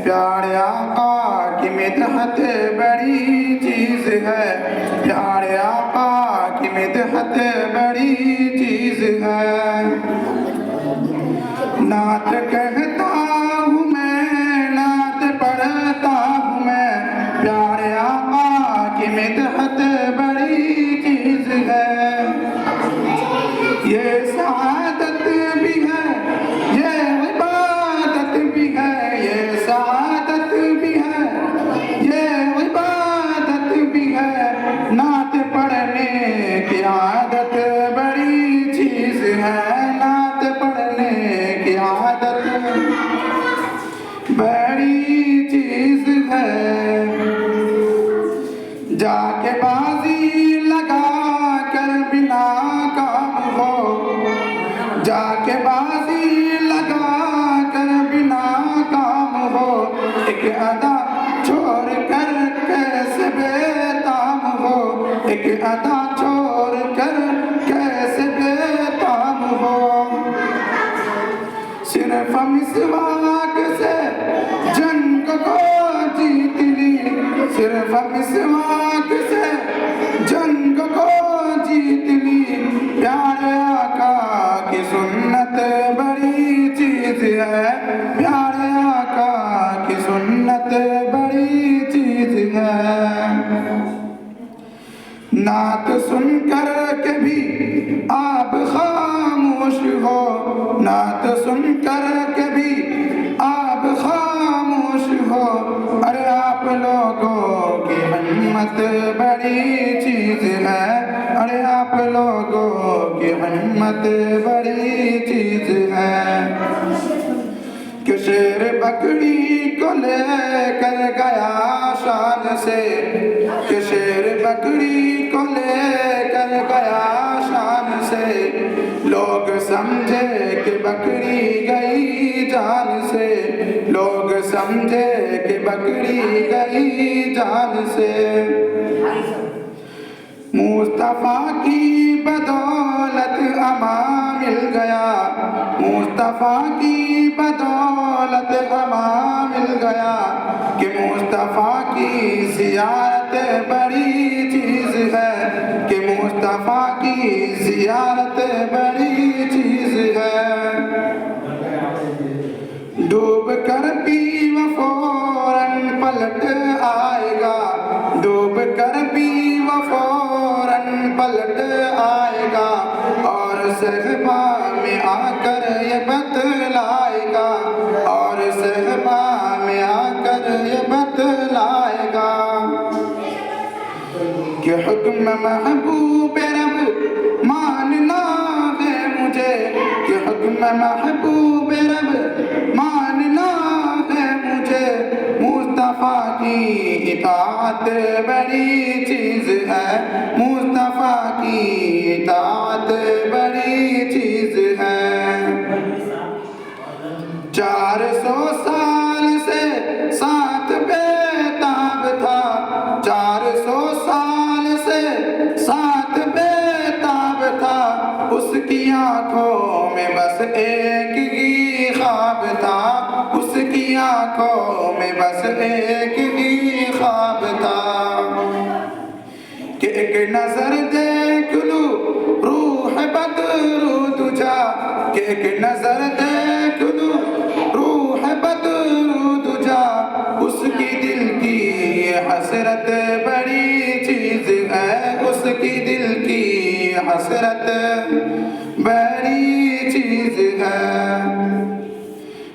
प्यारे आका की मिदहत बड़ी चीज़ है, प्यारे आका की मिदहत बड़ी चीज़ है। नात कहता हूँ मैं, नात पढ़ता हूँ मैं, प्यारे आका की मिदहत बड़ी चीज़ है। ये सआदत भी है, ये इबादत भी है, ये सआदत भी है, ये इबादत भी है। नात पढ़ने की आदत बड़ी चीज़ है, नात पढ़ने की आदत बड़ी चीज़ है। जाके बाजी लगा कर बिना काम हो, जाके बाजी लगा कर बिना काम हो, एक अदा छोड़ कर कैसे बेताम हो, एक अदा छोड़ कर कैसे बेताम हो। सिर्फ मिसवाक से जंग को जीत ली, सिर्फ मिसवाक से जंग को जीत ली। प्यारे आका की सुन्नत बड़ी चीज़ है, प्यारे आका की सुन्नत बड़ी चीज़ है। नात सुनकर के भी आप खामोश हो, नात सुनकर के भी आप खामोश हो। अरे आप लोगों की हिम्मत बड़ी चीज़ है, अरे आप लोगों की हिम्मत बड़ी चीज़ है। कि शेर बकरी को लेकर गया शान से, कि शेर बकरी को लेकर गया शान से, लोग समझे कि बकरी गई जान से, लोग समझे कि बकरी गई जान से। मुस्तफा की बदौलत अमा मिल गया, मुस्तफा की बदौलत अमा मिल गया। कि मुस्तफा की ज़ियारत बड़ी चीज़ है, कि मुस्तफा की ज़ियारत बड़ी चीज़ है। डूब कर भी वो फौरन पलट आएगा, डूब कर भी वो फौरन पलट आएगा, और सहबा में आकर ये बतलाएगा, और सहबा में आकर ये बतलाएगा। कि हुक्म महबूब रब मानना है मुझे, कि हुक्म महबूब रब मानना है मुझे। मुस्तफा की इताअत बड़ी चीज़ है, मुस्तफा की इताअत बड़ी चीज़ है। 400 साल से साथ बेताब था, 400 साल से साथ बेताब था। उसकी आंखों में बस एक ही ख्वाब था, उसकी आंखों में बस एक ही ख्वाब था। कि एक नजर देख लूं रूह बदरू तुझा, कि एक नजर देख लूं रूह बदरू तुझा। उसकी दिल की हसरत बड़ी चीज़ है, उसकी दिल की हसरत बड़ी चीज़ है।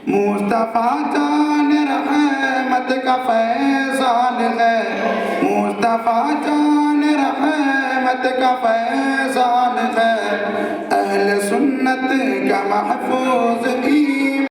मुस्तफा जान रहमत का फैज़ान है, मुस्तफा जान रहमत का फैज़ान है। अहले सुन्नत का महफूज